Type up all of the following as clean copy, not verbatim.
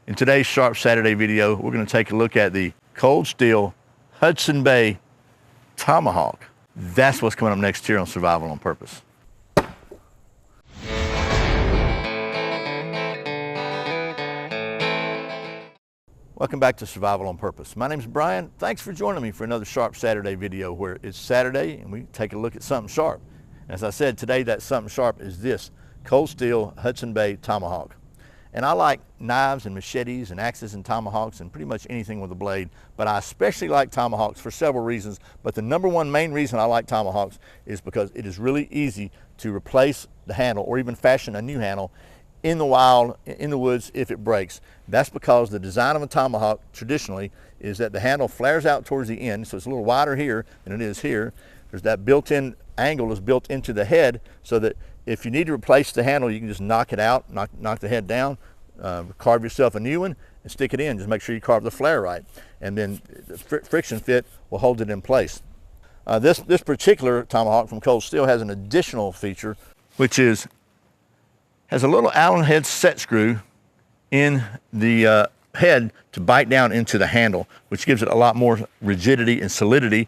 In today's Sharp Saturday video, we're going to take a look at the cold steel Hudson Bay Tomahawk. That's what's coming up next here on Survival on Purpose. Welcome back to Survival on Purpose. My name's Brian. Thanks for joining me for another Sharp Saturday video where it's Saturday and we take a look at something sharp. As I said, today that something sharp is this cold steel Hudson Bay Tomahawk. And I like knives and machetes and axes and tomahawks and pretty much anything with a blade, but I especially like tomahawks for several reasons. But the number one main reason I like tomahawks is because it is really easy to replace the handle or even fashion a new handle in the wild, in the woods, if it breaks. That's because the design of a tomahawk traditionally is that the handle flares out towards the end, so it's a little wider here than it is here. There's that built-in angle is built into the head so that if you need to replace the handle, you can just knock it out, knock the head down, carve yourself a new one and stick it in. Just make sure you carve the flare right, and then the friction fit will hold it in place. This particular tomahawk from cold steel has an additional feature, which is has a little Allen head set screw in the head to bite down into the handle, which gives it a lot more rigidity and solidity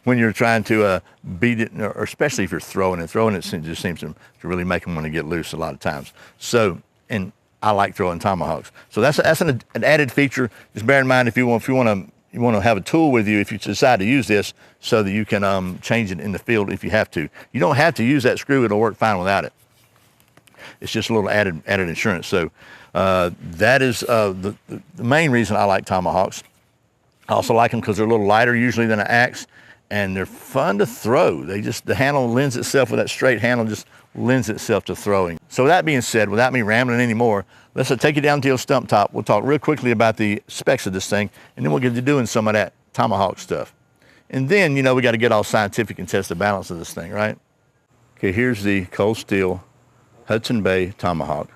when you're trying to beat it, or especially if you're throwing it. Throwing it just seems to really make them want to get loose a lot of times. So, and I like throwing tomahawks. So that's an added feature. Just bear in mind if you want to have a tool with you if you decide to use this, so that you can change it in the field if you have to. You don't have to use that screw; it'll work fine without it. It's just a little added insurance. So that is the main reason I like tomahawks. I also like them because they're a little lighter usually than an axe, and they're fun to throw. The handle lends itself, with that straight handle, just lends itself to throwing. So with that being said, without me rambling anymore, let's take you down to your stump top. We'll talk real quickly about the specs of this thing, and then we'll get to doing some of that tomahawk stuff. And then, you know, we got to get all scientific and test the balance of this thing, right? Okay, here's the cold steel Hudson Bay Tomahawk.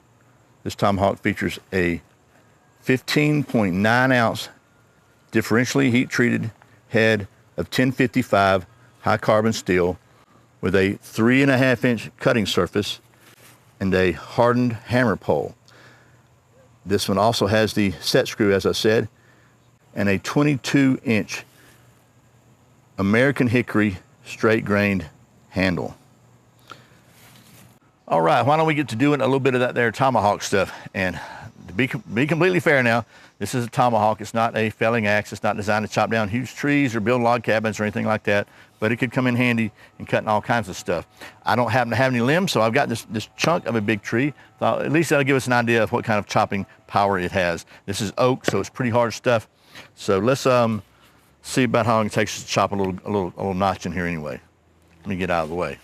This tomahawk features a 15.9 ounce differentially heat treated head of 1055 high carbon steel with a 3.5 inch cutting surface and a hardened hammer pole. This one also has the set screw, as I said, and a 22 inch American hickory straight grained handle. All right, why don't we get to doing a little bit of that there tomahawk stuff? And to be completely fair now, this is a tomahawk. It's not a felling axe. It's not designed to chop down huge trees or build log cabins or anything like that, but it could come in handy in cutting all kinds of stuff. I don't happen to have any limbs, so I've got this chunk of a big tree. Thought at least that'll give us an idea of what kind of chopping power it has. This is oak, so it's pretty hard stuff. So let's see about how long it takes to chop a little notch in here anyway. Let me get out of the way.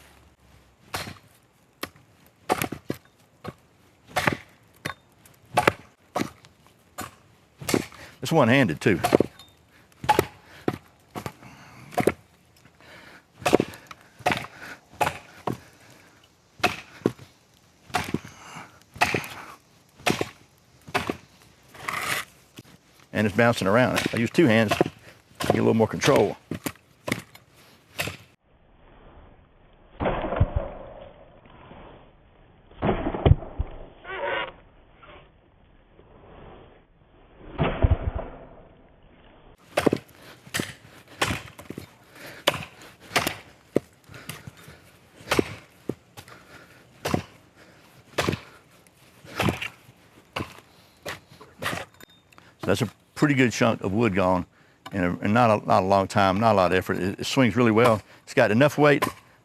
It's one-handed too. And it's bouncing around. I use two hands to get a little more control. That's a pretty good chunk of wood gone in not a long time, not a lot of effort. It swings really well. It's got enough weight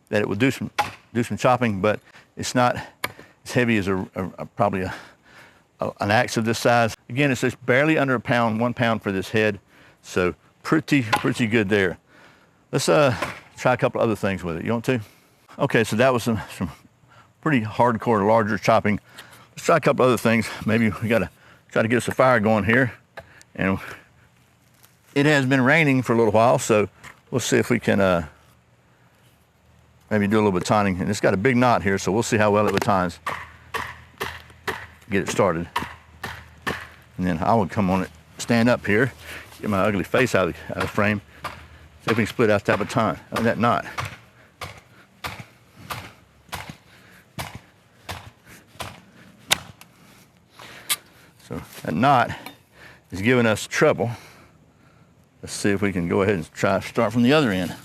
that it will do some chopping, but it's not as heavy as probably an axe of this size. Again, it's just barely under a pound, 1 pound for this head, so pretty good there. Let's try a couple other things with it. You want to? Okay, so that was some pretty hardcore, larger chopping. Let's try a couple other things. Maybe we gotta try to get us a fire going here. And it has been raining for a little while, so we'll see if we can maybe do a little bit of tining. And it's got a big knot here, so we'll see how well it tines. Get it started. And then I will come on it, stand up here, get my ugly face out of the frame, see if we can split out that baton, that knot. So that knot is giving us trouble. Let's see if we can go ahead and try to start from the other end.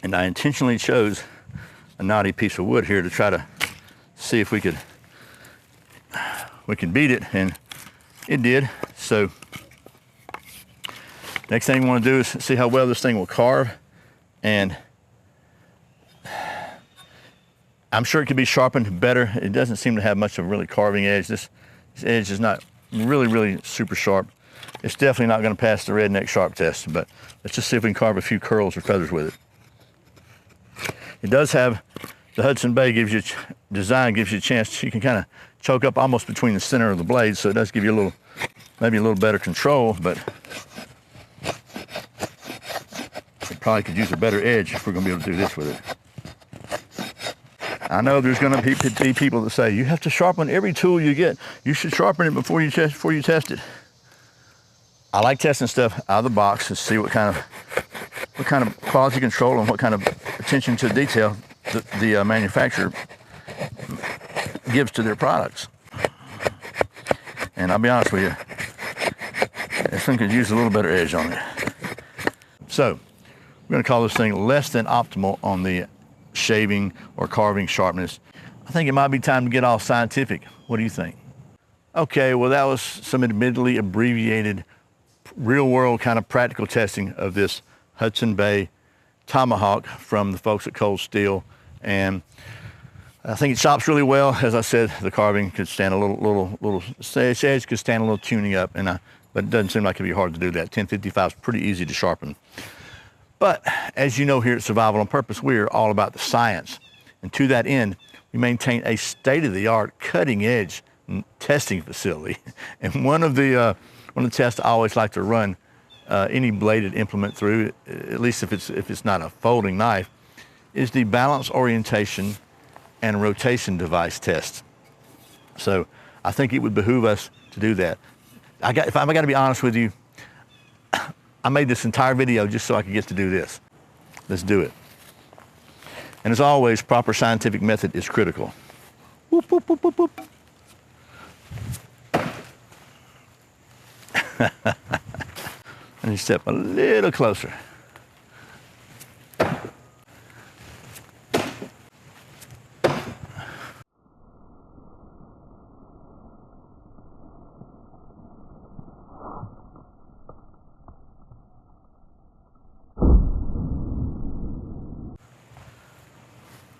And I intentionally chose a knotty piece of wood here to try to see if we could beat it, and it did. So next thing we want to do is see how well this thing will carve, and I'm sure it could be sharpened better. It doesn't seem to have much of a really carving edge. This edge is not really super sharp. It's definitely not going to pass the redneck sharp test, but let's just see if we can carve a few curls or feathers with it. It does have, the Hudson Bay design gives you a chance, you can kind of choke up almost between the center of the blade, so it does give you a little, maybe a little better control, but it probably could use a better edge if we're going to be able to do this with it. I know there's going to be people that say, you have to sharpen every tool you get. You should sharpen it before you test it. I like testing stuff out of the box to see what kind of quality control and what kind of attention to detail the manufacturer gives to their products. And I'll be honest with you, this thing could use a little better edge on it. So we're going to call this thing less than optimal on the shaving or carving sharpness. I think it might be time to get all scientific. What do you think? Okay, well, that was some admittedly abbreviated real world kind of practical testing of this Hudson Bay Tomahawk from the folks at Cold Steel, and I think it chops really well. As I said, the carving could stand a little edge could stand a little tuning up, but it doesn't seem like it'd be hard to do that. 1055 is pretty easy to sharpen. But as you know, here at Survival on Purpose, we're all about the science, and to that end, we maintain a state-of-the-art, cutting-edge testing facility. And one of the tests I always like to run any bladed implement through, at least if it's not a folding knife, is the balance orientation and rotation device test. So I think it would behoove us to do that. If I got to be honest with you, I made this entire video just so I could get to do this. Let's do it. And as always, proper scientific method is critical. Whoop, whoop, whoop, whoop, whoop. Let me step a little closer.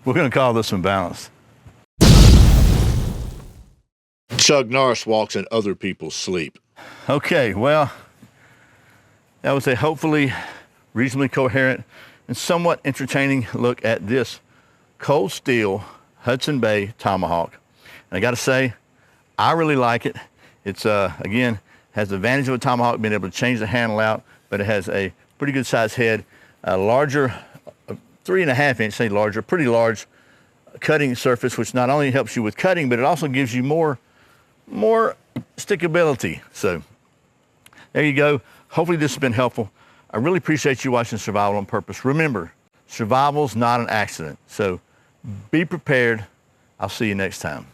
We're going to call this one balanced. Chuck Norris walks in other people's sleep. Okay, well, that was a hopefully reasonably coherent and somewhat entertaining look at this Cold Steel Hudson Bay Tomahawk. And I got to say, I really like it. It's, again, has the advantage of a Tomahawk being able to change the handle out, but it has a pretty good size head, a larger, 3.5 inch, say larger, pretty large cutting surface, which not only helps you with cutting, but it also gives you more stickability. So there you go. Hopefully this has been helpful. I really appreciate you watching Survival on Purpose. Remember, survival's not an accident. So be prepared. I'll see you next time.